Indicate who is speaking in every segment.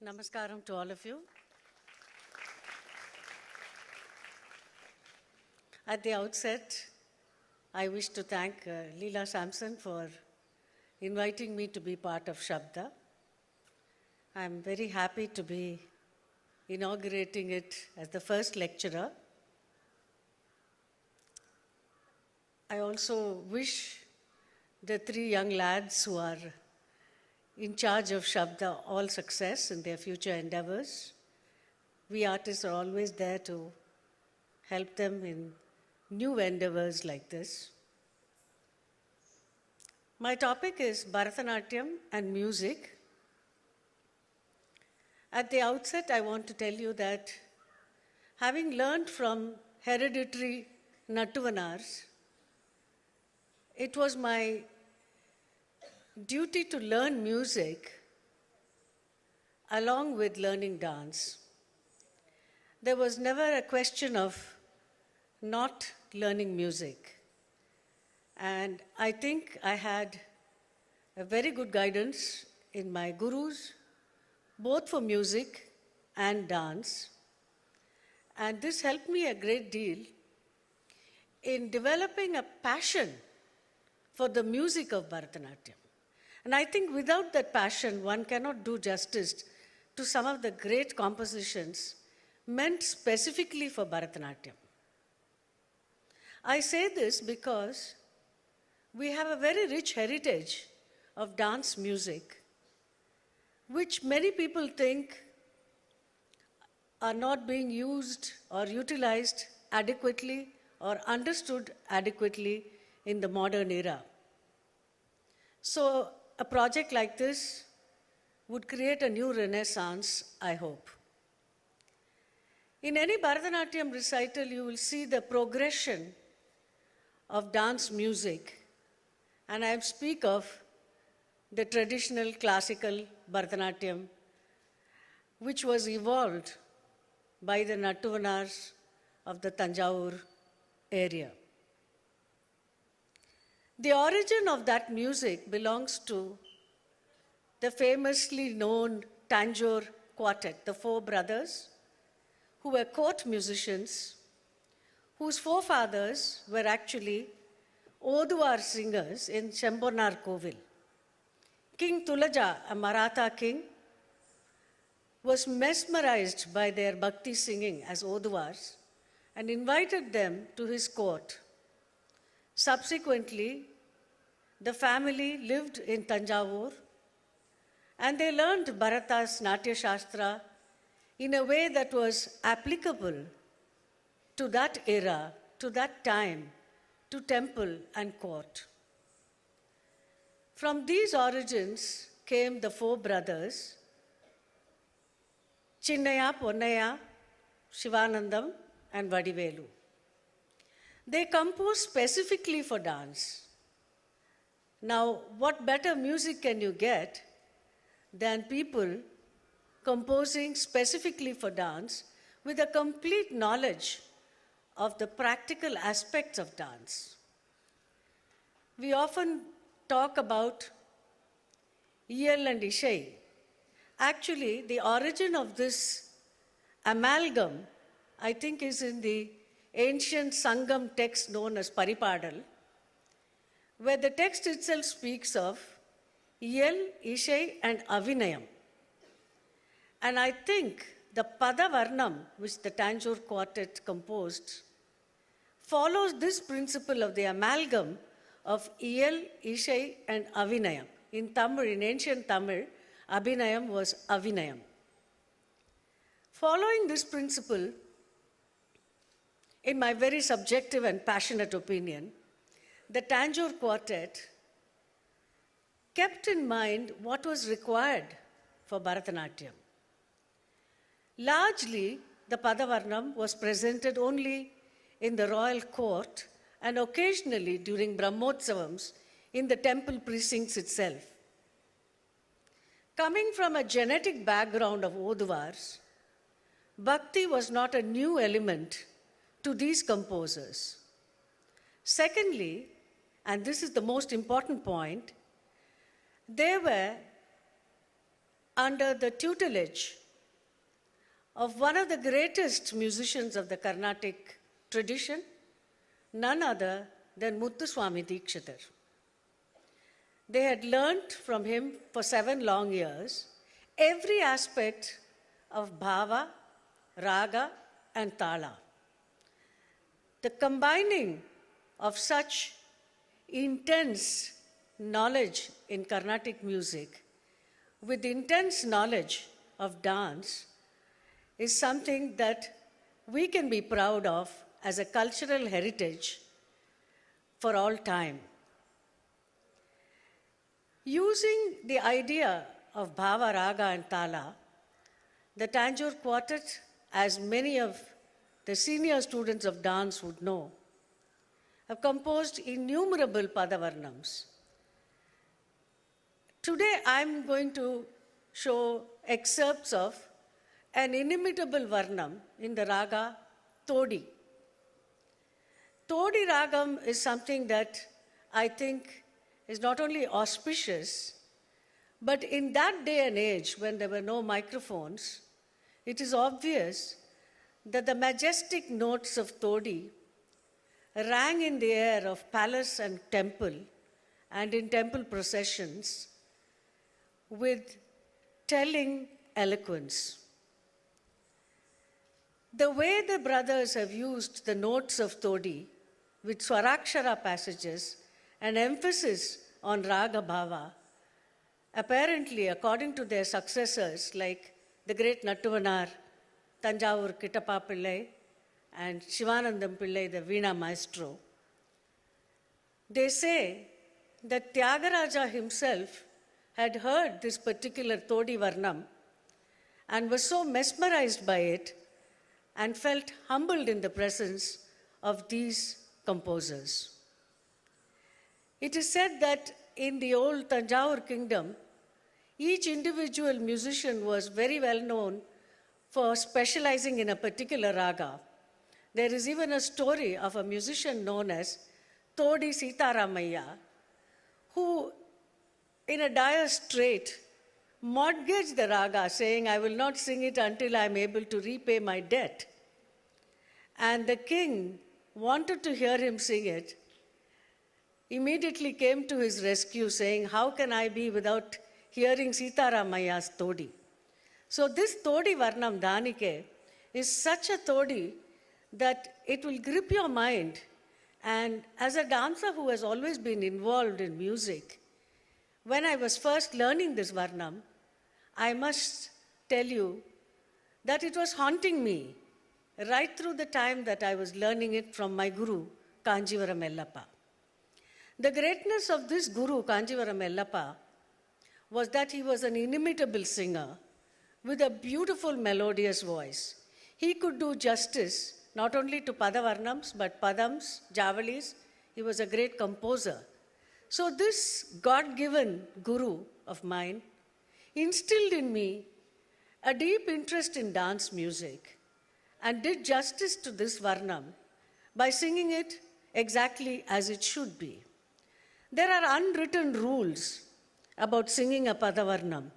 Speaker 1: Namaskaram to all of you. At the outset, I wish to thank Leela Sampson for inviting me to be part of Shabda. I'm very happy to be inaugurating it as the first lecturer. I also wish the three young lads who are in charge of Shabda all success in their future endeavors. We artists are always there to help them in new endeavors like this. My topic is Bharatanatyam and music. At the outset, I want to tell you that having learned from hereditary Nattuvanars, it was my duty to learn music along with learning dance. There was never a question of not learning music. And I think I had a very good guidance in my gurus, both for music and dance. And this helped me a great deal in developing a passion for the music of Bharatanatyam. And I think without that passion, one cannot do justice to some of the great compositions meant specifically for Bharatanatyam. I say this because we have a very rich heritage of dance music, which many people think are not being used or utilized adequately or understood adequately in the modern era. So a project like this would create a new renaissance, I hope. In any Bharatanatyam recital, you will see the progression of dance music. And I speak of the traditional classical Bharatanatyam, which was evolved by the Nattuvanars of the Tanjavur area. The origin of that music belongs to the famously known Tanjore Quartet, the four brothers, who were court musicians, whose forefathers were actually Oduvar singers in Shambhonar Kovil. King Tulaja, a Maratha king, was mesmerized by their bhakti singing as Oduvars and invited them to his court. Subsequently, the family lived in Tanjavur and they learned Bharata's Natya Shastra in a way that was applicable to that era, to that time, to temple and court. From these origins came the four brothers, Chinnaya, Ponnaya, Shivanandam, and Vadivelu. They composed specifically for dance. Now, what better music can you get than people composing specifically for dance with a complete knowledge of the practical aspects of dance? We often talk about Iyal and Ishai. Actually, the origin of this amalgam, I think, is in the ancient Sangam text known as Paripadal, where the text itself speaks of Iyal, Ishai, and Avinayam. And I think the Pada Varnam, which the Tanjore Quartet composed, follows this principle of the amalgam of Iyal, Ishai, and Avinayam. In Tamil, in ancient Tamil, Abhinayam was Avinayam. Following this principle, in my very subjective and passionate opinion, the Tanjore Quartet kept in mind what was required for Bharatanatyam. Largely, the Padavarnam was presented only in the royal court and occasionally during Brahmotsavams in the temple precincts itself. Coming from a genetic background of Oduvars, Bhakti was not a new element to these composers. Secondly, and this is the most important point, they were under the tutelage of one of the greatest musicians of the Carnatic tradition, none other than Muthuswami Dikshitar. They had learnt from him for 7 long years every aspect of bhava, raga, and tala. The combining of such intense knowledge in Carnatic music with intense knowledge of dance is something that we can be proud of as a cultural heritage for all time. Using the idea of bhava, raga, and tala, the Tanjore Quartet, as many of the senior students of dance would know, have composed innumerable padavarnams. Today I'm going to show excerpts of an inimitable varnam in the raga Todi. Todi ragam is something that I think is not only auspicious, but in that day and age when there were no microphones, it is obvious that the majestic notes of Todi rang in the air of palace and temple and in temple processions with telling eloquence. The way the brothers have used the notes of Todi with Swarakshara passages and emphasis on Raga Bhava, apparently according to their successors like the great Nattuvanar, Tanjavur Kittappa Pillai, and Shivanandam Pillai, the Veena maestro, they say that Tyagaraja himself had heard this particular Todi Varnam and was so mesmerized by it and felt humbled in the presence of these composers. It is said that in the old Tanjavur kingdom, each individual musician was very well known for specializing in a particular raga. There is even a story of a musician known as Todi Sitaramaiah, who, in a dire strait, mortgaged the raga, saying, "I will not sing it until I am able to repay my debt." And the king wanted to hear him sing it, immediately came to his rescue, saying, "How can I be without hearing Sitaramaiah's Todi?" So this Todi Varnam Dhanike is such a Todi that it will grip your mind. And as a dancer who has always been involved in music, when I was first learning this Varnam, I must tell you that it was haunting me right through the time that I was learning it from my guru, Kanjivaram Ellappa. The greatness of this guru, Kanjivaram Ellappa, was that he was an inimitable singer with a beautiful melodious voice. He could do justice not only to Padavarnams, but Padams, Javalis. He was a great composer. So this God-given guru of mine instilled in me a deep interest in dance music and did justice to this Varnam by singing it exactly as it should be. There are unwritten rules about singing a Padavarnam,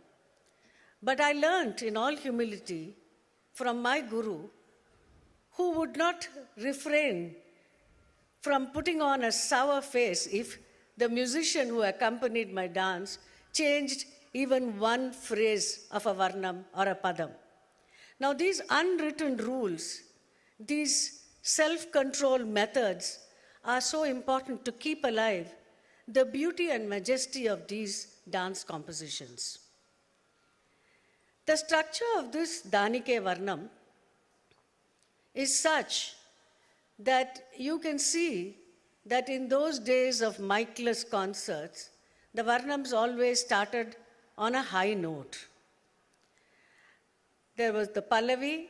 Speaker 1: but I learnt in all humility from my guru, who would not refrain from putting on a sour face if the musician who accompanied my dance changed even one phrase of a Varnam or a Padam. Now these unwritten rules, these self-control methods are so important to keep alive the beauty and majesty of these dance compositions. The structure of this Dhanike Varnam is such that you can see that in those days of mic-less concerts, the Varnams always started on a high note. There was the Pallavi,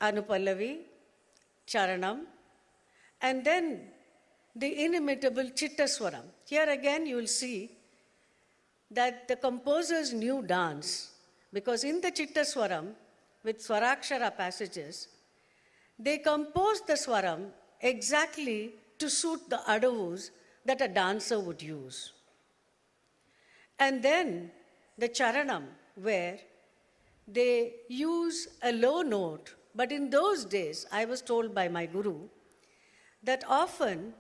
Speaker 1: Anupallavi, Charanam, and then the inimitable Chittaswaram. Here again you will see that the composers knew dance, because in the Chittaswaram, with Swarakshara passages, they composed the Swaram exactly to suit the adavus that a dancer would use. And then the Charanam, where they use a low note. But in those days, I was told by my guru that often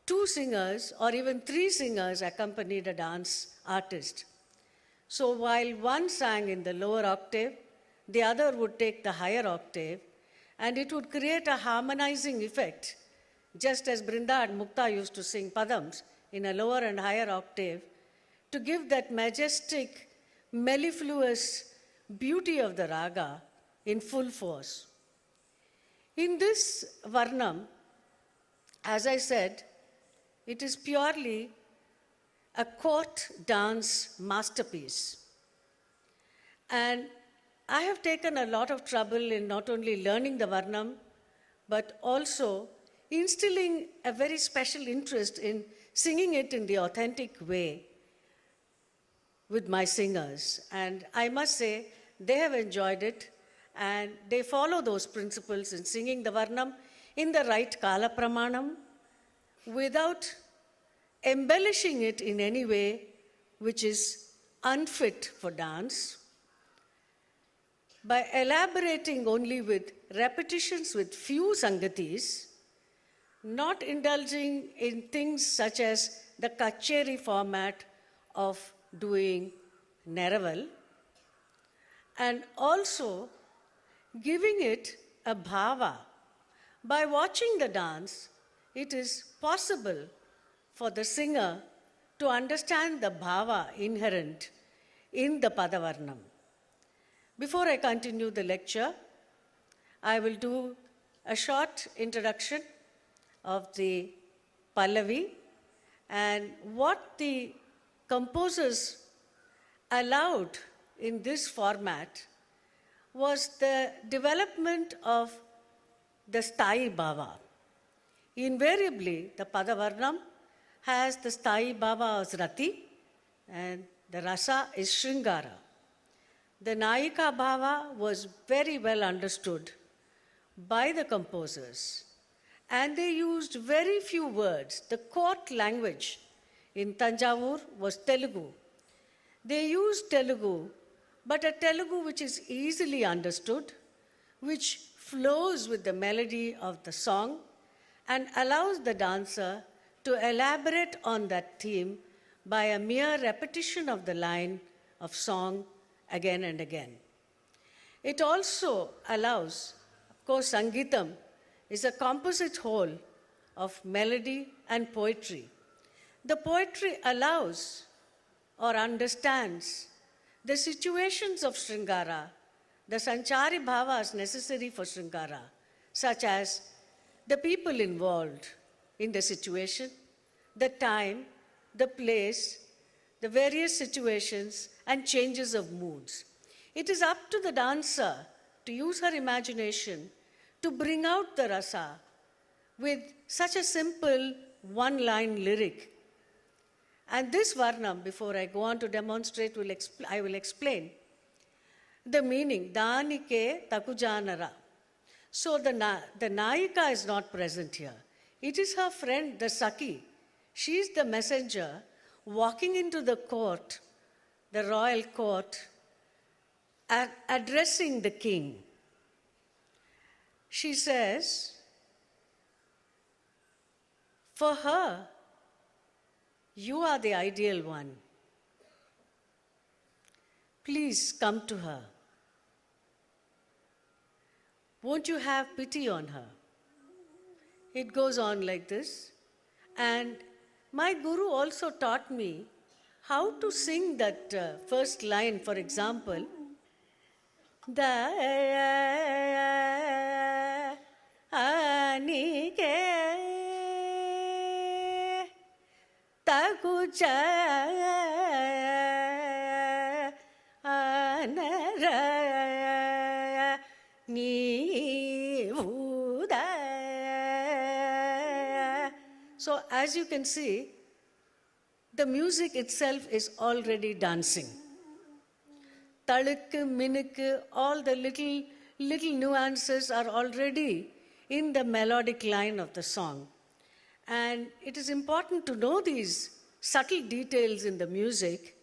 Speaker 1: two singers or even three singers accompanied a dance artist. So while one sang in the lower octave, the other would take the higher octave, and it would create a harmonizing effect, just as Brinda and Mukta used to sing padams in a lower and higher octave, to give that majestic, mellifluous beauty of the raga in full force. In this Varnam, as I said, it is purely a court dance masterpiece. And I have taken a lot of trouble in not only learning the Varnam, but also instilling a very special interest in singing it in the authentic way with my singers. And I must say, they have enjoyed it, and they follow those principles in singing the Varnam in the right Kala Pramanam, without embellishing it in any way which is unfit for dance, by elaborating only with repetitions with few sangatis, not indulging in things such as the kacheri format of doing Neraval, and also giving it a bhava. By watching the dance, it is possible for the singer to understand the bhava inherent in the Padavarnam. Before I continue the lecture, I will do a short introduction of the Pallavi and what the composers allowed in this format was the development of the Sthayi Bhava. Invariably, the Padavarnam has the Sthayi Bhava as Rati and the Rasa is Sringara. The Nayika Bhava was very well understood by the composers, and they used very few words. The court language in Tanjavur was Telugu. They used Telugu, but a Telugu which is easily understood, which flows with the melody of the song and allows the dancer to elaborate on that theme by a mere repetition of the line of song again and again. It also allows, of course, Sangeetam is a composite whole of melody and poetry. The poetry allows or understands the situations of Sringara, the Sanchari Bhavas necessary for Sringara, such as the people involved in the situation, the time, the place, the various situations, and changes of moods. It is up to the dancer to use her imagination to bring out the rasa with such a simple one-line lyric. And this Varnam, before I go on to demonstrate, I will explain the meaning. Danike takujanara. So the Nayika is not present here. It is her friend, the Saki. She is the messenger walking into the court, the royal court, addressing the king. She says, for her, you are the ideal one. Please come to her. Won't you have pity on her? It goes on like this. And my guru also taught me how to sing that first line, for example. So as you can see, the music itself is already dancing. Talukku, minukku, all the little nuances are already in the melodic line of the song. And it is important to know these subtle details in the music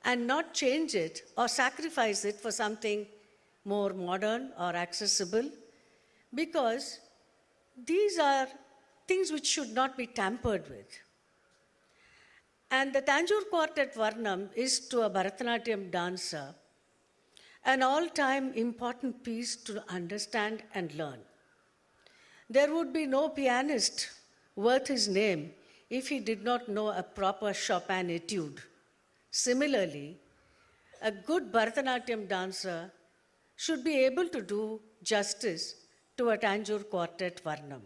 Speaker 1: and not change it or sacrifice it for something more modern or accessible, because these are things which should not be tampered with. And the Tanjore Quartet Varnam is, to a Bharatanatyam dancer, an all-time important piece to understand and learn. There would be no pianist worth his name if he did not know a proper Chopin etude. Similarly, a good Bharatanatyam dancer should be able to do justice to a Tanjore Quartet Varnam.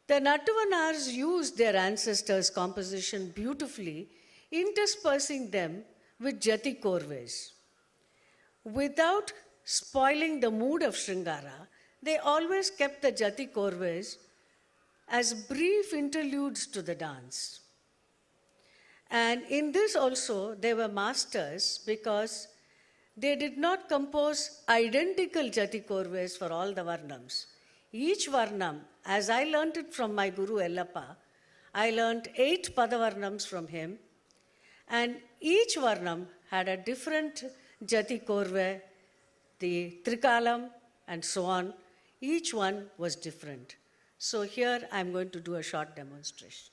Speaker 1: The Nattuvanars used their ancestors' composition beautifully, interspersing them with Jati Korves. Without spoiling the mood of Sringara, they always kept the Jati Korves as brief interludes to the dance. And in this also, they were masters because they did not compose identical Jati Korves for all the Varnams. Each Varnam, as I learnt it from my Guru Ellappa, I learnt 8 Padavarnams from him, and each Varnam had a different Jati Korve, the Trikalam, and so on. Each one was different. So here I'm going to do a short demonstration.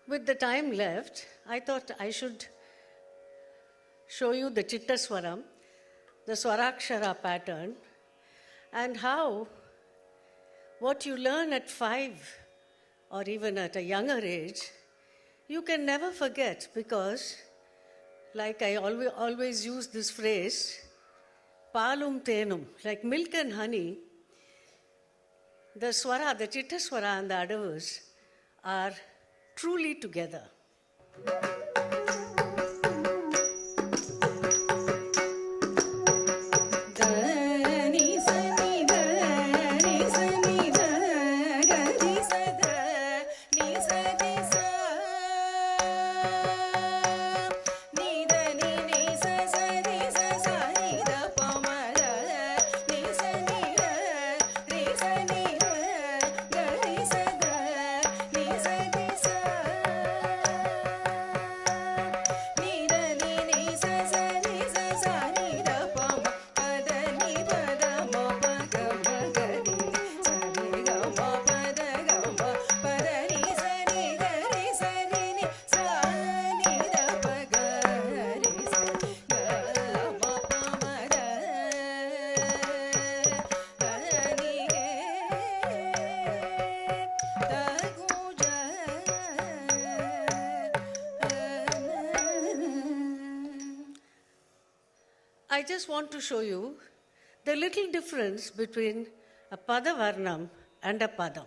Speaker 1: With the time left, I thought I should show you the Chittaswaram, the Swarakshara pattern, and how what you learn at 5 or even at a younger age, you can never forget because, like I always use this phrase, palum tenum, like milk and honey, the swara, the Chittaswara and the adavas are truly together. I just want to show you the little difference between a Padavarnam and a Padam.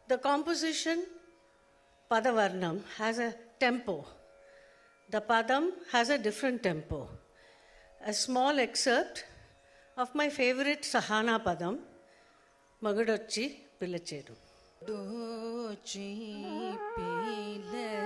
Speaker 1: The composition, Padavarnam, has a tempo. The Padam has a different tempo. A small excerpt of my favorite Sahana Padam, Magadochi Pilachedu. Dochi Pilachedu